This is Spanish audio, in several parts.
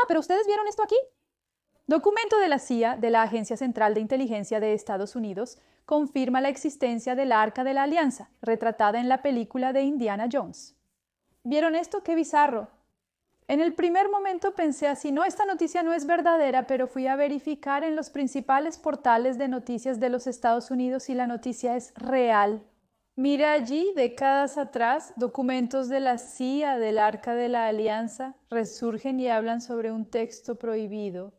pero ¿ustedes vieron esto aquí? Documento de la CIA, de la Agencia Central de Inteligencia de Estados Unidos, confirma la existencia del Arca de la Alianza, retratada en la película de Indiana Jones. ¿Vieron esto? ¡Qué bizarro! En el primer momento pensé así, no, esta noticia no es verdadera, pero fui a verificar en los principales portales de noticias de los Estados Unidos y la noticia es real. Mira allí, décadas atrás, documentos de la CIA, del Arca de la Alianza, resurgen y hablan sobre un texto prohibido.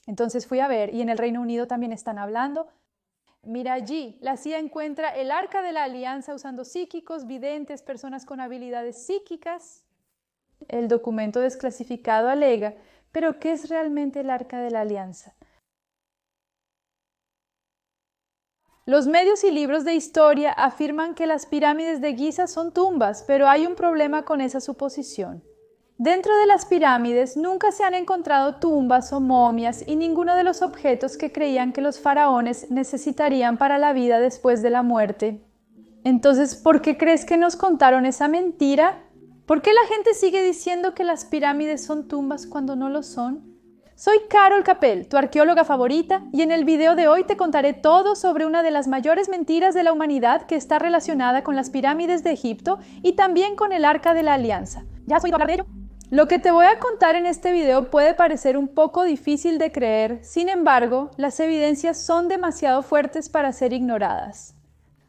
Entonces fui a ver, y en el Reino Unido también están hablando. Mira allí, la CIA encuentra el Arca de la Alianza usando psíquicos, videntes, personas con habilidades psíquicas. El documento desclasificado alega, pero ¿qué es realmente el Arca de la Alianza? Los medios y libros de historia afirman que las pirámides de Giza son tumbas, pero hay un problema con esa suposición. Dentro de las pirámides nunca se han encontrado tumbas o momias y ninguno de los objetos que creían que los faraones necesitarían para la vida después de la muerte. Entonces, ¿por qué crees que nos contaron esa mentira? ¿Por qué la gente sigue diciendo que las pirámides son tumbas cuando no lo son? Soy Carol Capel, tu arqueóloga favorita, y en el video de hoy te contaré todo sobre una de las mayores mentiras de la humanidad que está relacionada con las pirámides de Egipto y también con el Arca de la Alianza. ¿Ya has oído hablar de ello? Lo que te voy a contar en este video puede parecer un poco difícil de creer, sin embargo, las evidencias son demasiado fuertes para ser ignoradas.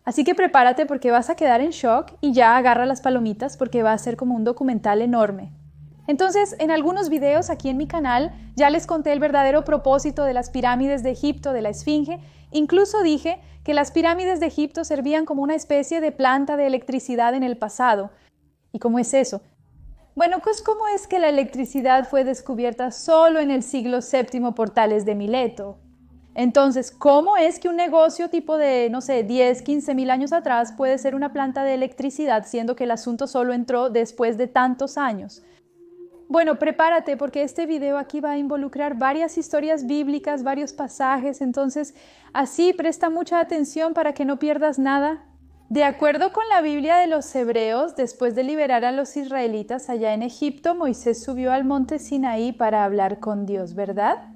Así que prepárate porque vas a quedar en shock y ya agarra las palomitas porque va a ser como un documental enorme. Entonces, en algunos videos aquí en mi canal ya les conté el verdadero propósito de las pirámides de Egipto, de la Esfinge. Incluso dije que las pirámides de Egipto servían como una especie de planta de electricidad en el pasado. ¿Y cómo es eso? Bueno, pues ¿cómo es que la electricidad fue descubierta solo en el siglo VII por Tales de Mileto? Entonces, ¿cómo es que un negocio tipo de, no sé, 10, 15 mil años atrás puede ser una planta de electricidad, siendo que el asunto solo entró después de tantos años? Bueno, prepárate porque este video aquí va a involucrar varias historias bíblicas, varios pasajes, entonces así presta mucha atención para que no pierdas nada. De acuerdo con la Biblia de los Hebreos, después de liberar a los israelitas allá en Egipto, Moisés subió al monte Sinaí para hablar con Dios, ¿verdad?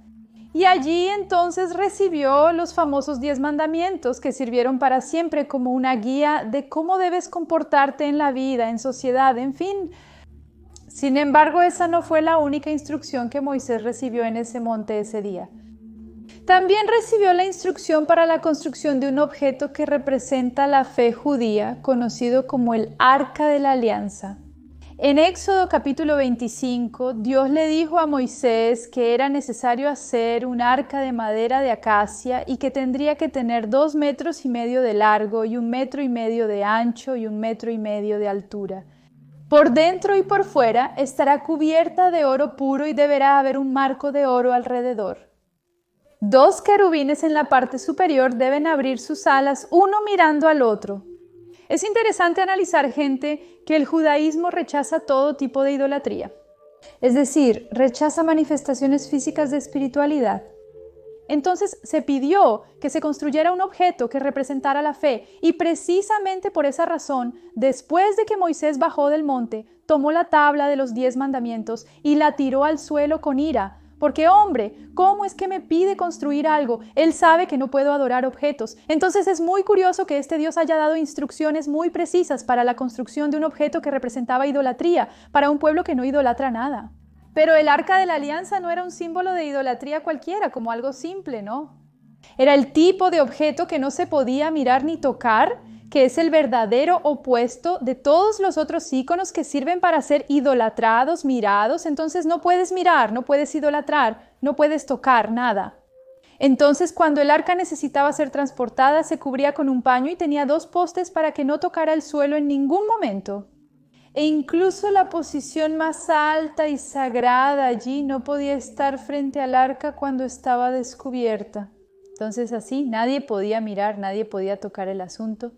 Y allí entonces recibió los famosos 10 mandamientos que sirvieron para siempre como una guía de cómo debes comportarte en la vida, en sociedad, en fin. Sin embargo, esa no fue la única instrucción que Moisés recibió en ese monte ese día. También recibió la instrucción para la construcción de un objeto que representa la fe judía, conocido como el Arca de la Alianza. En Éxodo capítulo 25, Dios le dijo a Moisés que era necesario hacer un arca de madera de acacia y que tendría que tener 2,5 metros de largo y 1,5 metros de ancho y 1,5 metros de altura. Por dentro y por fuera estará cubierta de oro puro y deberá haber un marco de oro alrededor. 2 querubines en la parte superior deben abrir sus alas, uno mirando al otro. Es interesante analizar, gente, que el judaísmo rechaza todo tipo de idolatría. Es decir, rechaza manifestaciones físicas de espiritualidad. Entonces se pidió que se construyera un objeto que representara la fe y precisamente por esa razón, después de que Moisés bajó del monte, tomó la tabla de los 10 mandamientos y la tiró al suelo con ira. Porque, hombre, ¿cómo es que me pide construir algo? Él sabe que no puedo adorar objetos. Entonces es muy curioso que este Dios haya dado instrucciones muy precisas para la construcción de un objeto que representaba idolatría, para un pueblo que no idolatra nada. Pero el Arca de la Alianza no era un símbolo de idolatría cualquiera, como algo simple, ¿no? Era el tipo de objeto que no se podía mirar ni tocar, que es el verdadero opuesto de todos los otros íconos que sirven para ser idolatrados, mirados. Entonces no puedes mirar, no puedes idolatrar, no puedes tocar nada. Entonces cuando el arca necesitaba ser transportada, se cubría con un paño y tenía 2 postes para que no tocara el suelo en ningún momento. E incluso la posición más alta y sagrada allí no podía estar frente al arca cuando estaba descubierta. Entonces así nadie podía mirar, nadie podía tocar el asunto,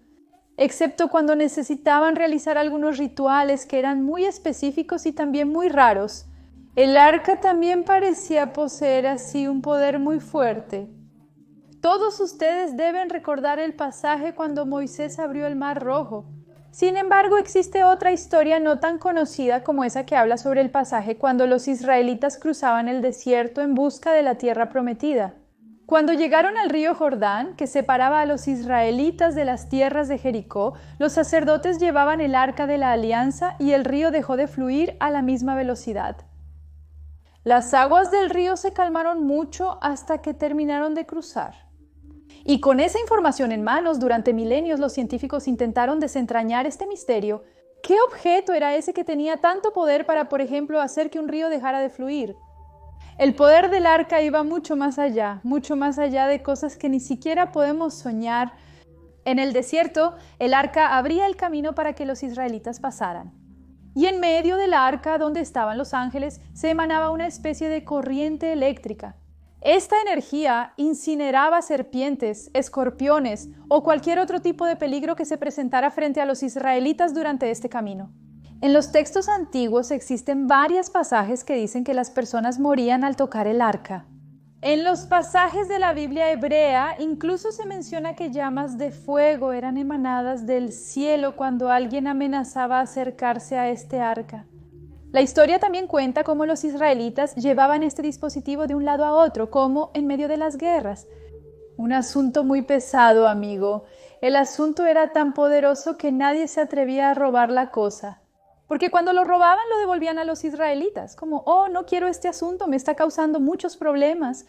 excepto cuando necesitaban realizar algunos rituales que eran muy específicos y también muy raros. El arca también parecía poseer así un poder muy fuerte. Todos ustedes deben recordar el pasaje cuando Moisés abrió el Mar Rojo. Sin embargo, existe otra historia no tan conocida como esa que habla sobre el pasaje cuando los israelitas cruzaban el desierto en busca de la tierra prometida. Cuando llegaron al río Jordán, que separaba a los israelitas de las tierras de Jericó, los sacerdotes llevaban el arca de la alianza y el río dejó de fluir a la misma velocidad. Las aguas del río se calmaron mucho hasta que terminaron de cruzar. Y con esa información en manos, durante milenios los científicos intentaron desentrañar este misterio. ¿Qué objeto era ese que tenía tanto poder para, por ejemplo, hacer que un río dejara de fluir? El poder del arca iba mucho más allá de cosas que ni siquiera podemos soñar. En el desierto, el arca abría el camino para que los israelitas pasaran. Y en medio del arca, donde estaban los ángeles, se emanaba una especie de corriente eléctrica. Esta energía incineraba serpientes, escorpiones o cualquier otro tipo de peligro que se presentara frente a los israelitas durante este camino. En los textos antiguos existen varios pasajes que dicen que las personas morían al tocar el arca. En los pasajes de la Biblia hebrea incluso se menciona que llamas de fuego eran emanadas del cielo cuando alguien amenazaba acercarse a este arca. La historia también cuenta cómo los israelitas llevaban este dispositivo de un lado a otro, como en medio de las guerras. Un asunto muy pesado, amigo. El asunto era tan poderoso que nadie se atrevía a robar la cosa. Porque cuando lo robaban lo devolvían a los israelitas, como, oh, no quiero este asunto, me está causando muchos problemas.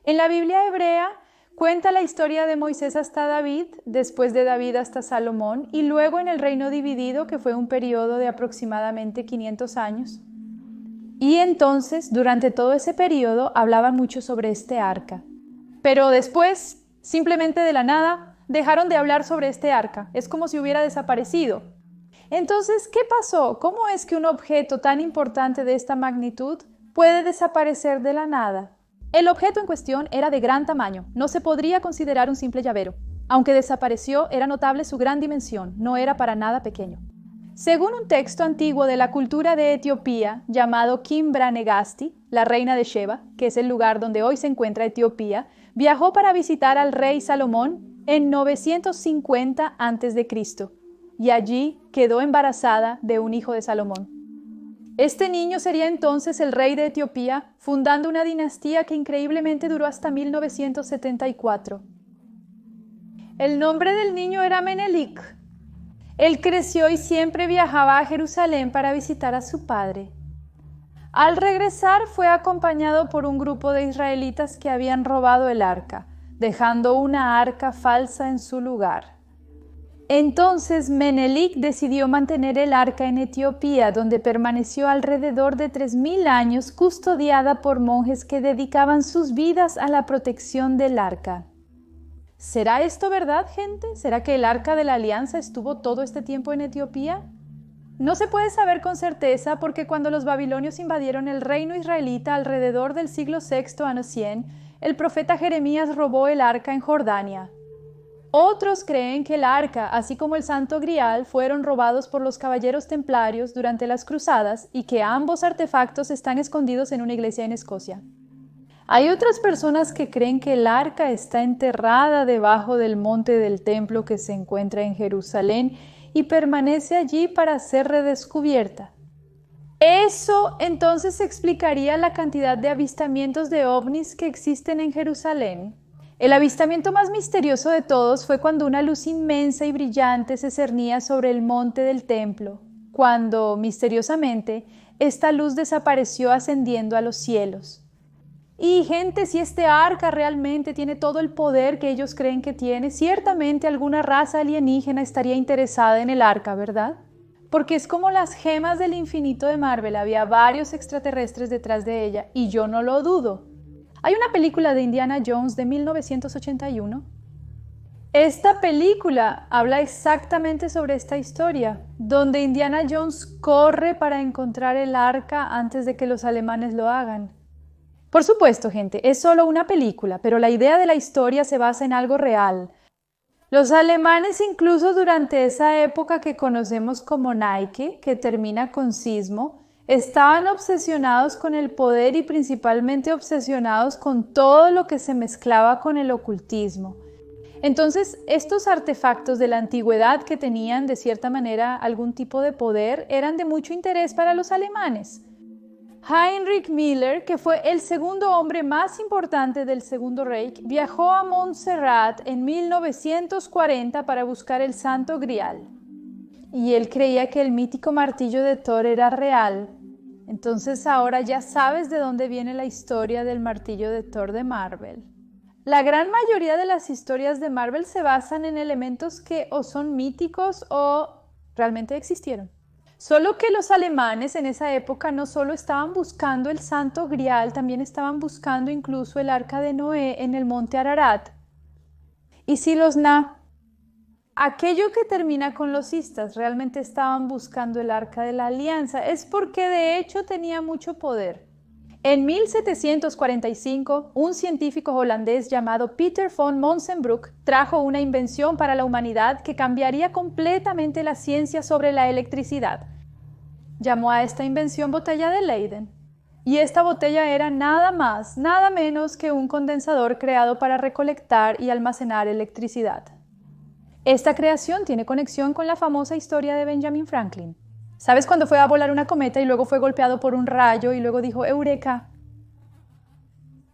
En la Biblia hebrea cuenta la historia de Moisés hasta David, después de David hasta Salomón, y luego en el reino dividido, que fue un periodo de aproximadamente 500 años. Y entonces, durante todo ese periodo, hablaban mucho sobre este arca. Pero después, simplemente de la nada, dejaron de hablar sobre este arca. Es como si hubiera desaparecido. Entonces, ¿qué pasó? ¿Cómo es que un objeto tan importante de esta magnitud puede desaparecer de la nada? El objeto en cuestión era de gran tamaño, no se podría considerar un simple llavero. Aunque desapareció, era notable su gran dimensión, no era para nada pequeño. Según un texto antiguo de la cultura de Etiopía llamado Kimbra-Negasti, la reina de Sheba, que es el lugar donde hoy se encuentra Etiopía, viajó para visitar al rey Salomón en 950 a.C. y allí quedó embarazada de un hijo de Salomón. Este niño sería entonces el rey de Etiopía, fundando una dinastía que increíblemente duró hasta 1974. El nombre del niño era Menelik. Él creció y siempre viajaba a Jerusalén para visitar a su padre. Al regresar fue acompañado por un grupo de israelitas que habían robado el arca, dejando una arca falsa en su lugar. Entonces Menelik decidió mantener el arca en Etiopía, donde permaneció alrededor de 3000 años custodiada por monjes que dedicaban sus vidas a la protección del arca. ¿Será esto verdad, gente? ¿Será que el arca de la alianza estuvo todo este tiempo en Etiopía? No se puede saber con certeza porque cuando los babilonios invadieron el reino israelita alrededor del siglo VI a. 100, el profeta Jeremías robó el arca en Jordania. Otros creen que el arca, así como el Santo Grial, fueron robados por los caballeros templarios durante las cruzadas y que ambos artefactos están escondidos en una iglesia en Escocia. Hay otras personas que creen que el arca está enterrada debajo del monte del templo que se encuentra en Jerusalén y permanece allí para ser redescubierta. Eso entonces explicaría la cantidad de avistamientos de ovnis que existen en Jerusalén. El avistamiento más misterioso de todos fue cuando una luz inmensa y brillante se cernía sobre el monte del templo, cuando, misteriosamente, esta luz desapareció ascendiendo a los cielos. Y gente, si este arca realmente tiene todo el poder que ellos creen que tiene, ciertamente alguna raza alienígena estaría interesada en el arca, ¿verdad? Porque es como las gemas del infinito de Marvel, había varios extraterrestres detrás de ella, y yo no lo dudo. Hay una película de Indiana Jones de 1981. Esta película habla exactamente sobre esta historia, donde Indiana Jones corre para encontrar el arca antes de que los alemanes lo hagan. Por supuesto, gente, es solo una película, pero la idea de la historia se basa en algo real. Los alemanes, incluso durante esa época que conocemos como Nike, que termina con sismo, estaban obsesionados con el poder y principalmente obsesionados con todo lo que se mezclaba con el ocultismo. Entonces, estos artefactos de la antigüedad que tenían de cierta manera algún tipo de poder eran de mucho interés para los alemanes. Heinrich Müller, que fue el segundo hombre más importante del Segundo Reich, viajó a Montserrat en 1940 para buscar el Santo Grial. Y él creía que el mítico martillo de Thor era real. Entonces ahora ya sabes de dónde viene la historia del martillo de Thor de Marvel. La gran mayoría de las historias de Marvel se basan en elementos que o son míticos o realmente existieron. Solo que los alemanes en esa época no solo estaban buscando el Santo Grial, también estaban buscando incluso el Arca de Noé en el monte Ararat. Y si aquello que termina con los istas realmente estaban buscando el Arca de la Alianza, es porque de hecho tenía mucho poder. En 1745, un científico holandés llamado Peter von Monsenbroek trajo una invención para la humanidad que cambiaría completamente la ciencia sobre la electricidad. Llamó a esta invención botella de Leyden. Y esta botella era nada más, nada menos que un condensador creado para recolectar y almacenar electricidad. Esta creación tiene conexión con la famosa historia de Benjamin Franklin. ¿Sabes cuando fue a volar una cometa y luego fue golpeado por un rayo y luego dijo, ¡Eureka!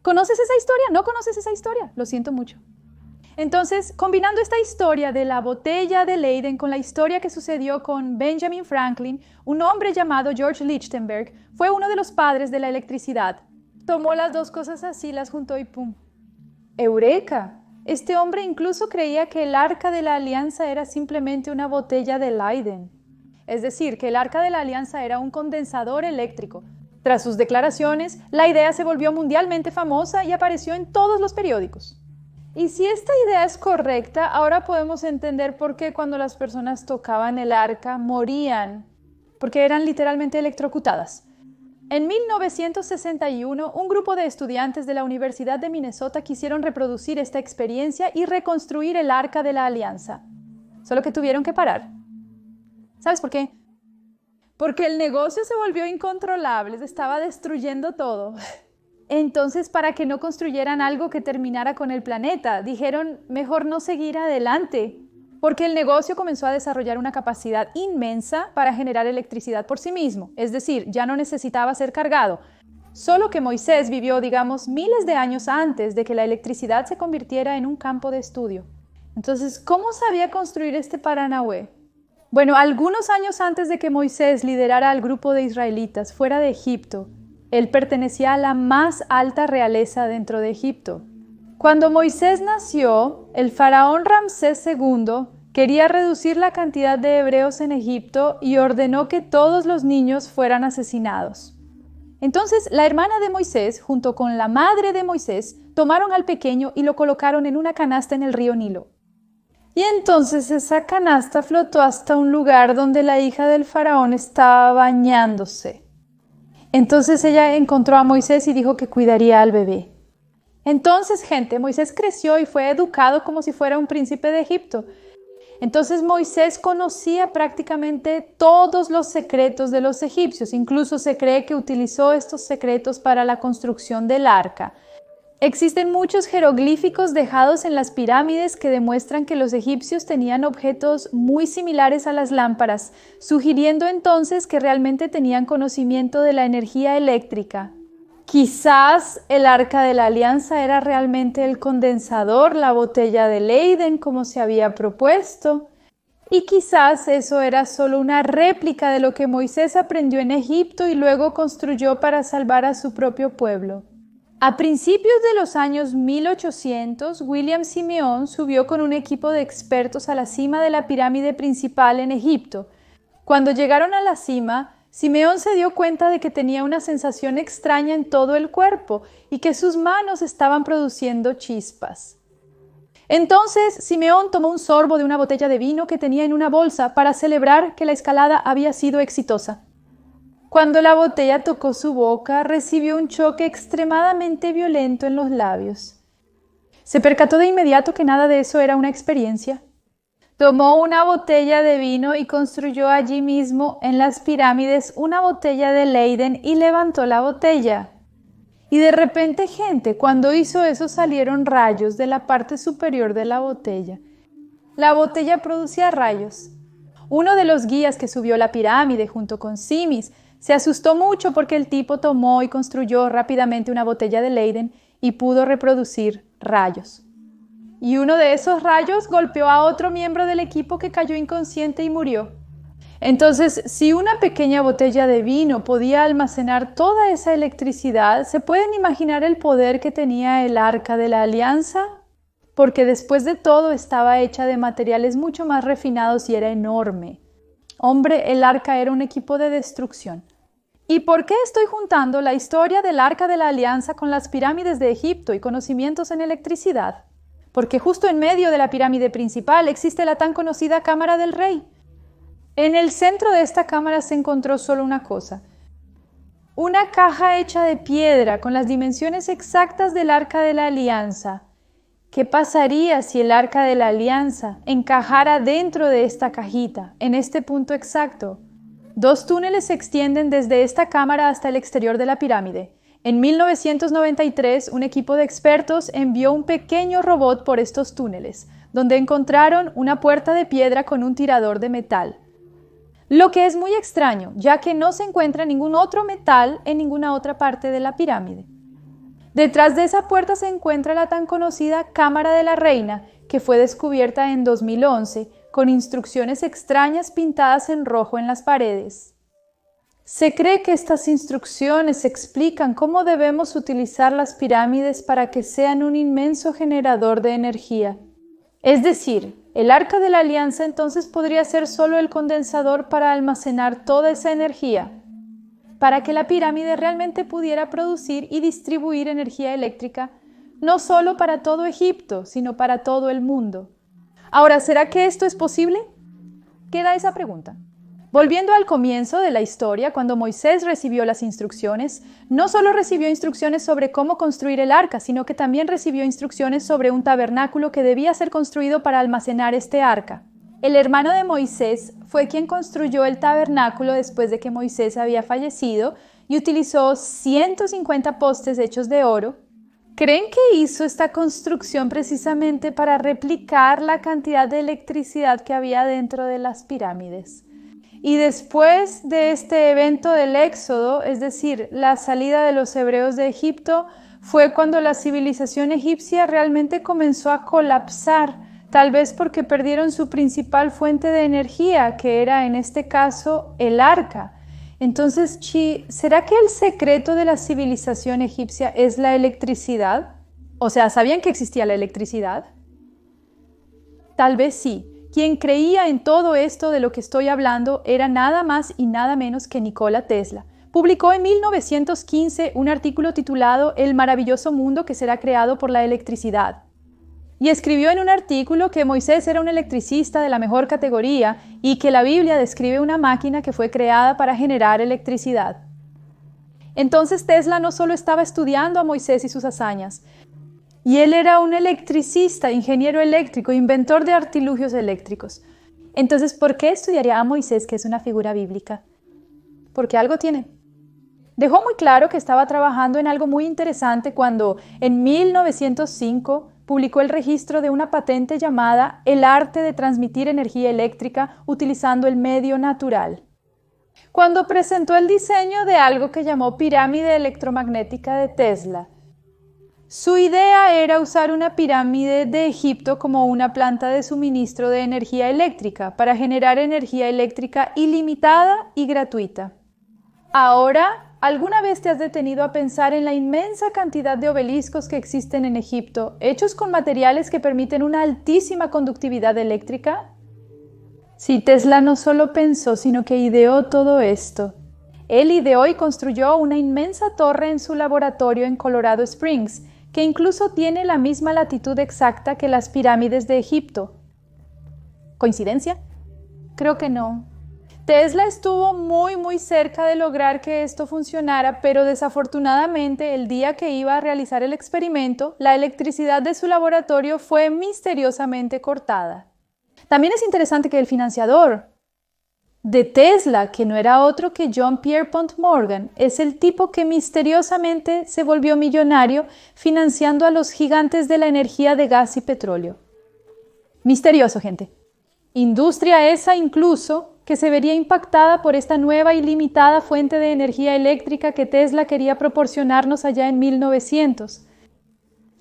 ¿Conoces esa historia? ¿No conoces esa historia? Lo siento mucho. Entonces, combinando esta historia de la botella de Leyden con la historia que sucedió con Benjamin Franklin, un hombre llamado George Lichtenberg fue uno de los padres de la electricidad. Tomó las dos cosas así, las juntó y ¡pum! ¡Eureka! Este hombre incluso creía que el Arca de la Alianza era simplemente una botella de Leyden. Es decir, que el Arca de la Alianza era un condensador eléctrico. Tras sus declaraciones, la idea se volvió mundialmente famosa y apareció en todos los periódicos. Y si esta idea es correcta, ahora podemos entender por qué cuando las personas tocaban el arca morían, porque eran literalmente electrocutadas. En 1961, un grupo de estudiantes de la Universidad de Minnesota quisieron reproducir esta experiencia y reconstruir el Arca de la Alianza. Solo que tuvieron que parar. ¿Sabes por qué? Porque el negocio se volvió incontrolable, se estaba destruyendo todo. Entonces, para que no construyeran algo que terminara con el planeta, dijeron, mejor no seguir adelante, porque el negocio comenzó a desarrollar una capacidad inmensa para generar electricidad por sí mismo, es decir, ya no necesitaba ser cargado. Solo que Moisés vivió, digamos, miles de años antes de que la electricidad se convirtiera en un campo de estudio. Entonces, ¿cómo sabía construir este Paranahue? Bueno, algunos años antes de que Moisés liderara al grupo de israelitas fuera de Egipto, él pertenecía a la más alta realeza dentro de Egipto. Cuando Moisés nació, el faraón Ramsés II quería reducir la cantidad de hebreos en Egipto y ordenó que todos los niños fueran asesinados. Entonces, la hermana de Moisés, junto con la madre de Moisés, tomaron al pequeño y lo colocaron en una canasta en el río Nilo. Y entonces esa canasta flotó hasta un lugar donde la hija del faraón estaba bañándose. Entonces ella encontró a Moisés y dijo que cuidaría al bebé. Entonces, gente, Moisés creció y fue educado como si fuera un príncipe de Egipto. Entonces Moisés conocía prácticamente todos los secretos de los egipcios. Incluso se cree que utilizó estos secretos para la construcción del arca. Existen muchos jeroglíficos dejados en las pirámides que demuestran que los egipcios tenían objetos muy similares a las lámparas, sugiriendo entonces que realmente tenían conocimiento de la energía eléctrica. Quizás el Arca de la Alianza era realmente el condensador, la botella de Leyden, como se había propuesto. Y quizás eso era solo una réplica de lo que Moisés aprendió en Egipto y luego construyó para salvar a su propio pueblo. A principios de los años 1800, William Simeón subió con un equipo de expertos a la cima de la pirámide principal en Egipto. Cuando llegaron a la cima, Simeón se dio cuenta de que tenía una sensación extraña en todo el cuerpo y que sus manos estaban produciendo chispas. Entonces, Simeón tomó un sorbo de una botella de vino que tenía en una bolsa para celebrar que la escalada había sido exitosa. Cuando la botella tocó su boca, recibió un choque extremadamente violento en los labios. Se percató de inmediato que nada de eso era una experiencia. Tomó una botella de vino y construyó allí mismo, en las pirámides, una botella de Leyden y levantó la botella. Y de repente, gente, cuando hizo eso salieron rayos de la parte superior de la botella. La botella producía rayos. Uno de los guías que subió la pirámide junto con Simis se asustó mucho porque el tipo tomó y construyó rápidamente una botella de Leyden y pudo reproducir rayos. Y uno de esos rayos golpeó a otro miembro del equipo que cayó inconsciente y murió. Entonces, si una pequeña botella de vino podía almacenar toda esa electricidad, ¿se pueden imaginar el poder que tenía el Arca de la Alianza? Porque después de todo estaba hecha de materiales mucho más refinados y era enorme. Hombre, el Arca era un equipo de destrucción. ¿Y por qué estoy juntando la historia del Arca de la Alianza con las pirámides de Egipto y conocimientos en electricidad? Porque justo en medio de la pirámide principal existe la tan conocida Cámara del Rey. En el centro de esta cámara se encontró solo una cosa: una caja hecha de piedra con las dimensiones exactas del Arca de la Alianza. ¿Qué pasaría si el Arca de la Alianza encajara dentro de esta cajita, en este punto exacto? 2 túneles se extienden desde esta cámara hasta el exterior de la pirámide. En 1993, un equipo de expertos envió un pequeño robot por estos túneles, donde encontraron una puerta de piedra con un tirador de metal. Lo que es muy extraño, ya que no se encuentra ningún otro metal en ninguna otra parte de la pirámide. Detrás de esa puerta se encuentra la tan conocida Cámara de la Reina, que fue descubierta en 2011, con instrucciones extrañas pintadas en rojo en las paredes. Se cree que estas instrucciones explican cómo debemos utilizar las pirámides para que sean un inmenso generador de energía. Es decir, el Arca de la Alianza entonces podría ser solo el condensador para almacenar toda esa energía, para que la pirámide realmente pudiera producir y distribuir energía eléctrica, no solo para todo Egipto, sino para todo el mundo. Ahora, ¿será que esto es posible? Queda esa pregunta. Volviendo al comienzo de la historia, cuando Moisés recibió las instrucciones, no solo recibió instrucciones sobre cómo construir el arca, sino que también recibió instrucciones sobre un tabernáculo que debía ser construido para almacenar este arca. El hermano de Moisés fue quien construyó el tabernáculo después de que Moisés había fallecido y utilizó 150 postes hechos de oro. ¿Creen que hizo esta construcción precisamente para replicar la cantidad de electricidad que había dentro de las pirámides? Y después de este evento del Éxodo, es decir, la salida de los hebreos de Egipto, fue cuando la civilización egipcia realmente comenzó a colapsar, tal vez porque perdieron su principal fuente de energía, que era en este caso el arca. Entonces, ¿será que el secreto de la civilización egipcia es la electricidad? O sea, ¿sabían que existía la electricidad? Tal vez sí. Quien creía en todo esto de lo que estoy hablando era nada más y nada menos que Nikola Tesla. Publicó en 1915 un artículo titulado El maravilloso mundo que será creado por la electricidad. Y escribió en un artículo que Moisés era un electricista de la mejor categoría y que la Biblia describe una máquina que fue creada para generar electricidad. Entonces Tesla no solo estaba estudiando a Moisés y sus hazañas, y él era un electricista, ingeniero eléctrico, inventor de artilugios eléctricos. Entonces, ¿por qué estudiaría a Moisés, que es una figura bíblica? Porque algo tiene. Dejó muy claro que estaba trabajando en algo muy interesante cuando, en 1905, publicó el registro de una patente llamada El arte de transmitir energía eléctrica utilizando el medio natural. Cuando presentó el diseño de algo que llamó pirámide electromagnética de Tesla, su idea era usar una pirámide de Egipto como una planta de suministro de energía eléctrica para generar energía eléctrica ilimitada y gratuita. Ahora, ¿alguna vez te has detenido a pensar en la inmensa cantidad de obeliscos que existen en Egipto, hechos con materiales que permiten una altísima conductividad eléctrica? Sí, Tesla no solo pensó, sino que ideó todo esto. Él ideó y construyó una inmensa torre en su laboratorio en Colorado Springs, que incluso tiene la misma latitud exacta que las pirámides de Egipto. ¿Coincidencia? Creo que no. Tesla estuvo muy cerca de lograr que esto funcionara, pero desafortunadamente el día que iba a realizar el experimento, la electricidad de su laboratorio fue misteriosamente cortada. También es interesante que el financiador de Tesla, que no era otro que John Pierpont Morgan. Es el tipo que misteriosamente se volvió millonario financiando a los gigantes de la energía de gas y petróleo. Misterioso, gente. Industria esa incluso que se vería impactada por esta nueva y limitada fuente de energía eléctrica que Tesla quería proporcionarnos allá en 1900.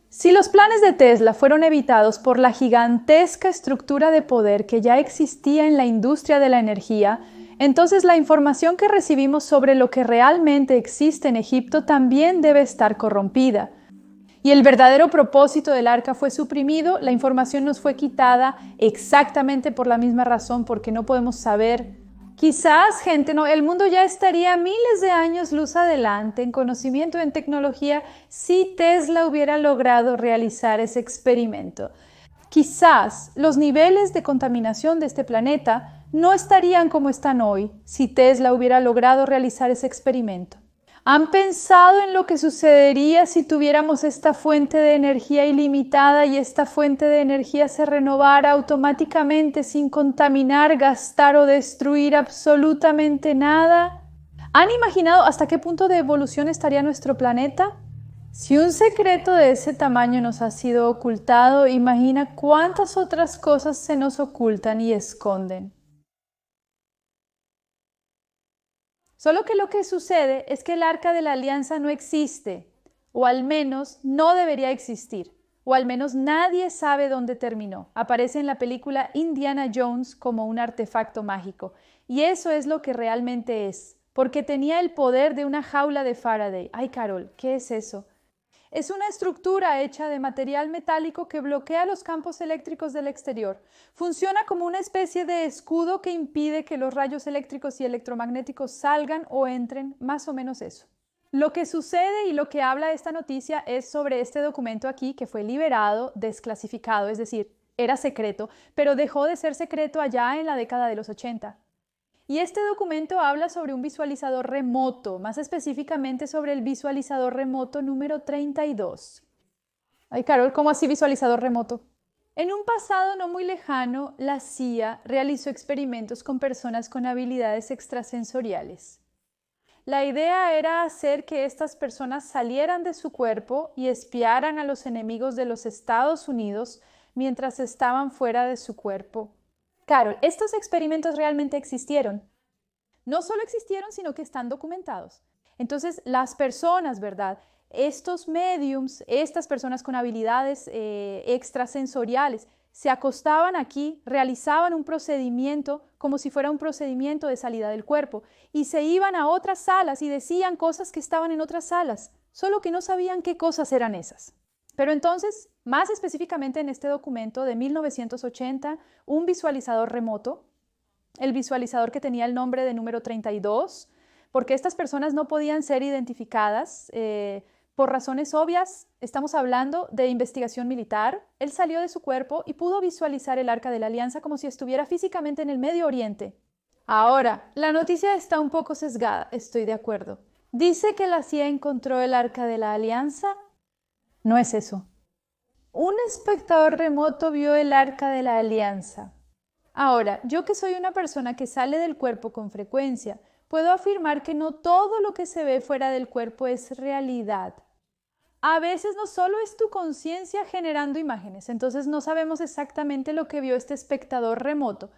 Si los planes de Tesla fueron evitados por la gigantesca estructura de poder que ya existía en la industria de la energía, entonces la información que recibimos sobre lo que realmente existe en Egipto también debe estar corrompida. Y el verdadero propósito del arca fue suprimido, la información nos fue quitada exactamente por la misma razón, porque no podemos saber. Quizás, gente, no, el mundo ya estaría miles de años luz adelante en conocimiento, en tecnología, si Tesla hubiera logrado realizar ese experimento. Quizás los niveles de contaminación de este planeta no estarían como están hoy si Tesla hubiera logrado realizar ese experimento. ¿Han pensado en lo que sucedería si tuviéramos esta fuente de energía ilimitada y esta fuente de energía se renovara automáticamente sin contaminar, gastar o destruir absolutamente nada? ¿Han imaginado hasta qué punto de evolución estaría nuestro planeta? Si un secreto de ese tamaño nos ha sido ocultado, imagina cuántas otras cosas se nos ocultan y esconden. Solo que lo que sucede es que el Arca de la Alianza no existe, o al menos no debería existir, o al menos nadie sabe dónde terminó. Aparece en la película Indiana Jones como un artefacto mágico, y eso es lo que realmente es, porque tenía el poder de una jaula de Faraday. Ay, Carol, ¿qué es eso? Es una estructura hecha de material metálico que bloquea los campos eléctricos del exterior. Funciona como una especie de escudo que impide que los rayos eléctricos y electromagnéticos salgan o entren, más o menos eso. Lo que sucede y lo que habla esta noticia es sobre este documento aquí que fue liberado, desclasificado, es decir, era secreto, pero dejó de ser secreto allá en la década de los 80. Y este documento habla sobre un visualizador remoto, más específicamente sobre el visualizador remoto número 32. Ay, Carol, ¿cómo así visualizador remoto? En un pasado no muy lejano, la CIA realizó experimentos con personas con habilidades extrasensoriales. La idea era hacer que estas personas salieran de su cuerpo y espiaran a los enemigos de los Estados Unidos mientras estaban fuera de su cuerpo. Carol, estos experimentos realmente existieron. No solo existieron, sino que están documentados. Entonces, las personas, ¿verdad? Estos mediums, estas personas con habilidades extrasensoriales, se acostaban aquí, realizaban un procedimiento como si fuera un procedimiento de salida del cuerpo y se iban a otras salas y decían cosas que estaban en otras salas, solo que no sabían qué cosas eran esas. Pero entonces, más específicamente en este documento de 1980, un visualizador remoto, el visualizador que tenía el nombre de número 32, porque estas personas no podían ser identificadas por razones obvias. Estamos hablando de investigación militar. Él salió de su cuerpo y pudo visualizar el Arca de la Alianza como si estuviera físicamente en el Medio Oriente. Ahora, la noticia está un poco sesgada, estoy de acuerdo. Dice que la CIA encontró el Arca de la Alianza. No es eso. Un espectador remoto vio el Arca de la Alianza. Ahora, yo que soy una persona que sale del cuerpo con frecuencia, puedo afirmar que no todo lo que se ve fuera del cuerpo es realidad. A veces no solo es tu conciencia generando imágenes, entonces no sabemos exactamente lo que vio este espectador remoto.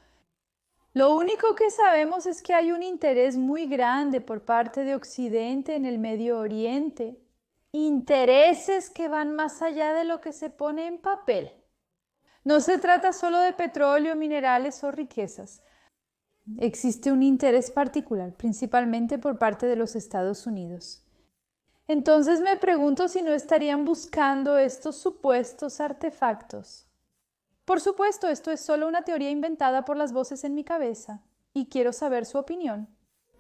Lo único que sabemos es que hay un interés muy grande por parte de Occidente en el Medio Oriente. Intereses que van más allá de lo que se pone en papel. No se trata solo de petróleo, minerales o riquezas. Existe un interés particular, principalmente por parte de los Estados Unidos. Entonces me pregunto si no estarían buscando estos supuestos artefactos. Por supuesto, esto es solo una teoría inventada por las voces en mi cabeza, y quiero saber su opinión.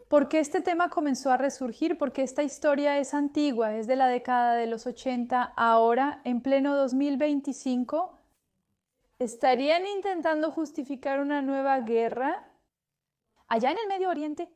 ¿Por qué este tema comenzó a resurgir? Porque esta historia es antigua, es de la década de los 80. Ahora, en pleno 2025, ¿estarían intentando justificar una nueva guerra allá en el Medio Oriente?